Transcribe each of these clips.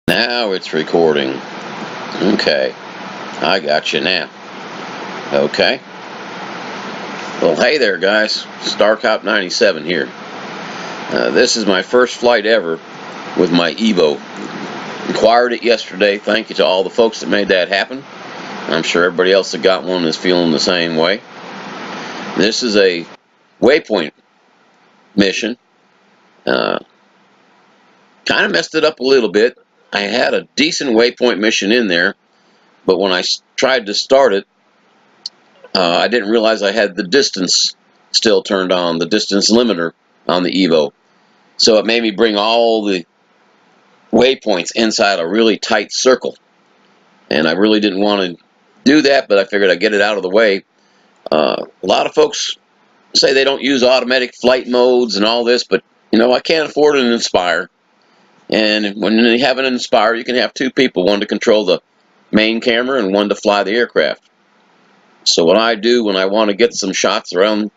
Now it's recording. Okay, I got you now. Okay. Well, hey there, guys. StarCop 97 here. This is my first flight ever with my EVO. Acquired it yesterday. Thank you to all the folks that made that happen. I'm sure everybody else that got one is feeling the same way. This is a Waypoint mission. Kind of messed it up a little bit. I had a decent Waypoint mission in there, but when I tried to start it, I didn't realize I had the distance still turned on, the distance limiter on the EVO. So it made me bring all the waypoints inside a really tight circle. And I really didn't want to do that, but I figured I'd get it out of the way. A lot of folks say they don't use automatic flight modes and all this, but you know, I can't afford an Inspire. And when you have an Inspire, you can have two people, one to control the main camera and one to fly the aircraft. So what I do when I want to get some shots around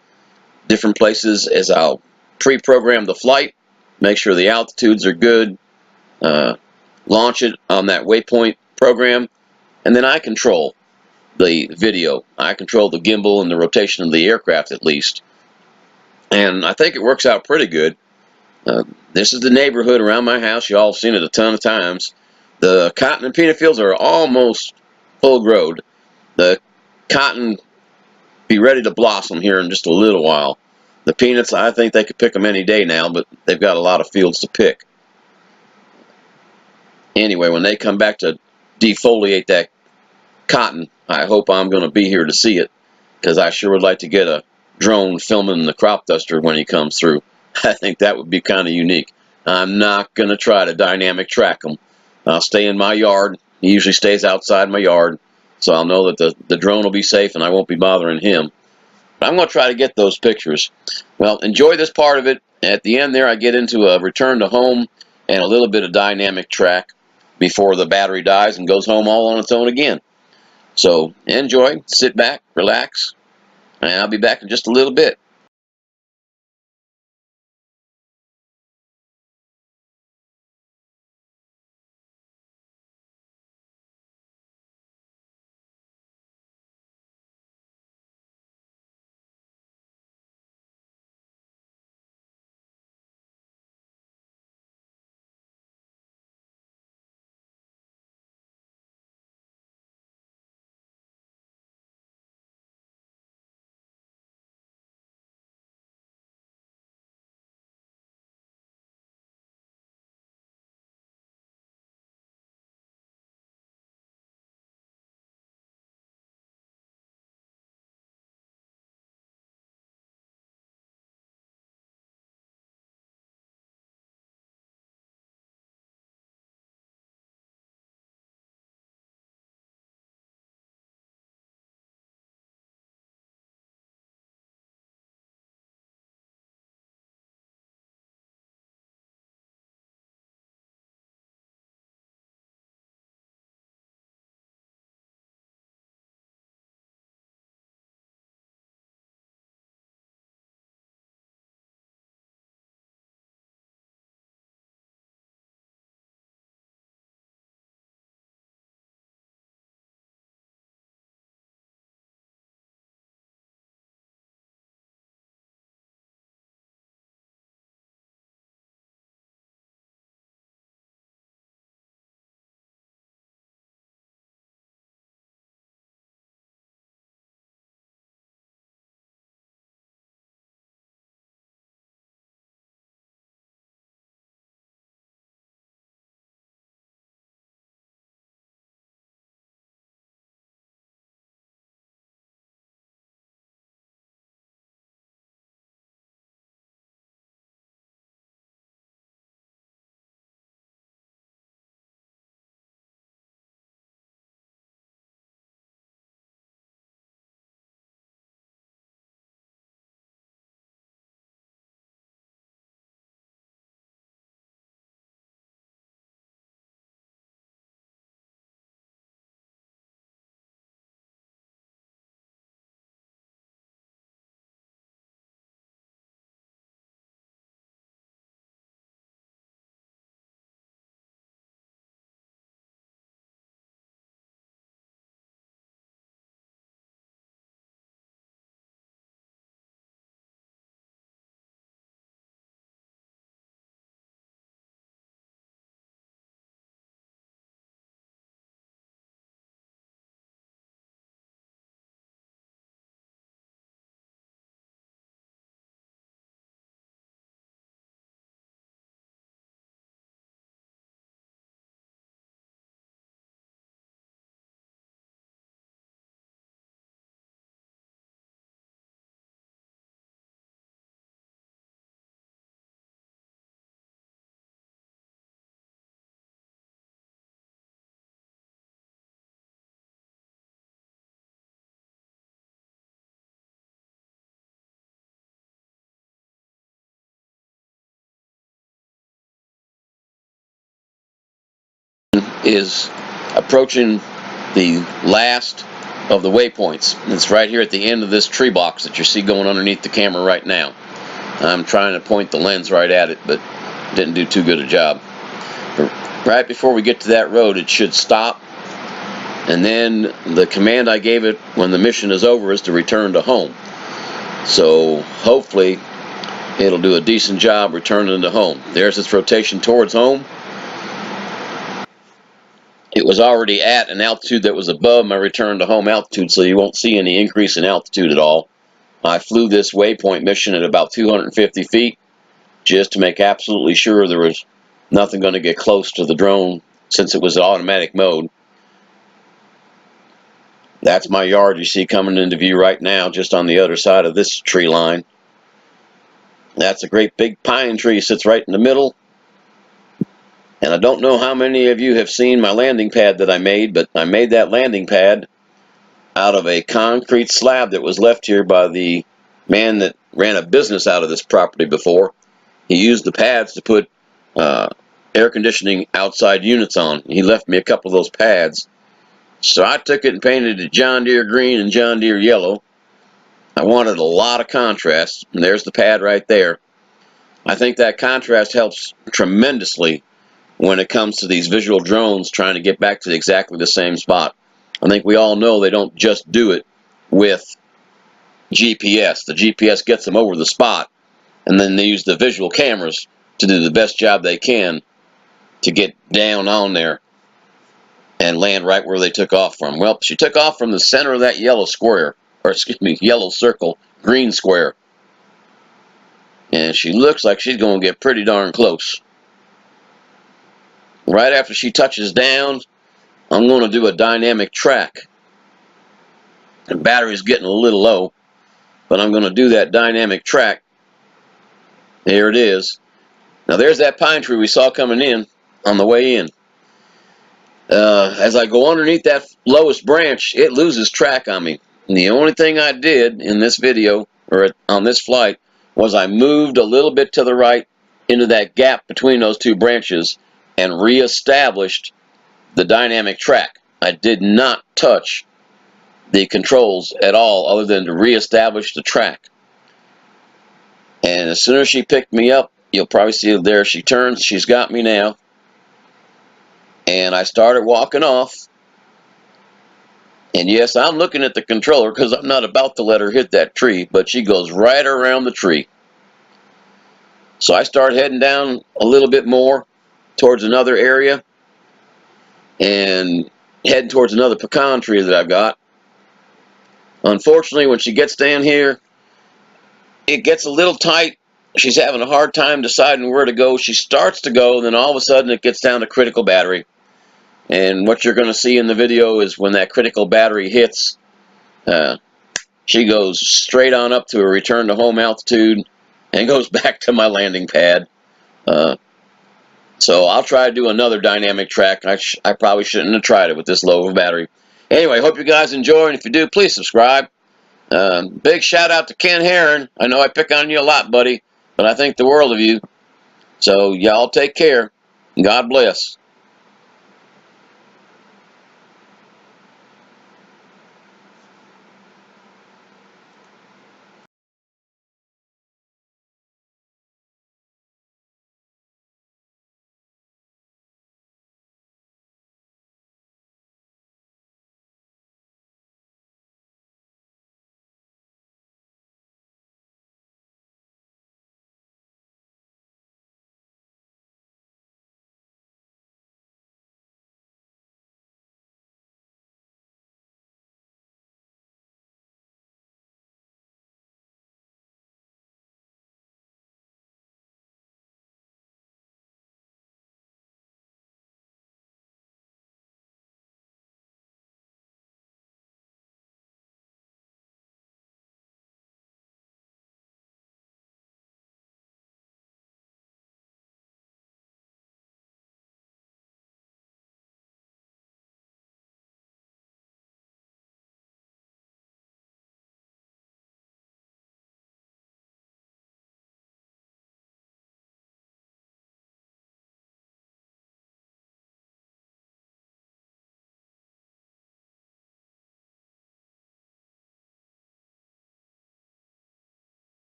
different places is I'll pre-program the flight, make sure the altitudes are good, launch it on that Waypoint program, and then I control the video. I control the gimbal and the rotation of the aircraft at least. And I think it works out pretty good. This is the neighborhood around my house. You all have seen it a ton of times. The cotton and peanut fields are almost full growed. The cotton be ready to blossom here in just a little while. The peanuts, I think they could pick them any day now, but they've got a lot of fields to pick. Anyway, when they come back to defoliate that cotton, I hope I'm going to be here to see it, because I sure would like to get a drone filming the crop duster when he comes through. I think that would be kind of unique. I'm not going to try to dynamic track him. I'll stay in my yard. He usually stays outside my yard, so I'll know that the drone will be safe and I won't be bothering him. But I'm going to try to get those pictures. Well, enjoy this part of it. At the end there, I get into a return to home and a little bit of dynamic track before the battery dies and goes home all on its own again. So enjoy, sit back, relax, and I'll be back in just a little bit. is approaching the last of the waypoints. It's right here at the end of this tree box that you see going underneath the camera right now. I'm trying to point the lens right at it, but didn't do too good a job. But right before we get to that road, it should stop, and then the command I gave it when the mission is over is to return to home. So hopefully it'll do a decent job returning to home. There's its rotation towards home. It was already at an altitude that was above my return to home altitude, so you won't see any increase in altitude at all. I flew this waypoint mission at about 250 feet just to make absolutely sure there was nothing going to get close to the drone since it was automatic mode. That's my yard you see coming into view right now, just on the other side of this tree line. That's a great big pine tree, sits right in the middle. And I don't know how many of you have seen my landing pad that I made, but I made that landing pad out of a concrete slab that was left here by the man that ran a business out of this property before. He used the pads to put air conditioning outside units on. He left me a couple of those pads. So I took it and painted it John Deere green and John Deere yellow. I wanted a lot of contrast, and there's the pad right there. I think that contrast helps tremendously when it comes to these visual drones trying to get back to exactly the same spot. I think we all know they don't just do it with GPS. The GPS gets them over the spot, and then they use the visual cameras to do the best job they can to get down on there and land right where they took off from. Well, she took off from the center of that yellow square, or excuse me, yellow circle, green square. And she looks like she's going to get pretty darn close. Right after she touches down, I'm going to do a dynamic track. The battery's getting a little low, but I'm going to do that dynamic track. There it is. Now there's that pine tree we saw coming in on the way in. As I go underneath that lowest branch, it loses track on me. And the only thing I did in this video, or on this flight, was I moved a little bit to the right into that gap between those two branches and reestablished the dynamic track. I did not touch the controls at all other than to reestablish the track. And as soon as she picked me up, you'll probably see there she turns. She's got me now. And I started walking off. And yes, I'm looking at the controller because I'm not about to let her hit that tree, but she goes right around the tree. So I start heading down a little bit more towards another area and heading towards another pecan tree that I've got. Unfortunately, when she gets down here, it gets a little tight. She's having a hard time deciding where to go. She starts to go, and then all of a sudden it gets down to critical battery. And what you're going to see in the video is when that critical battery hits, she goes straight on up to a return to home altitude and goes back to my landing pad. So I'll try to do another dynamic track. I probably shouldn't have tried it with this low of a battery. Anyway, hope you guys enjoy, and if you do, please subscribe. Big shout out to Ken Herron. I know I pick on you a lot, buddy, but I think the world of you. So y'all take care. God bless.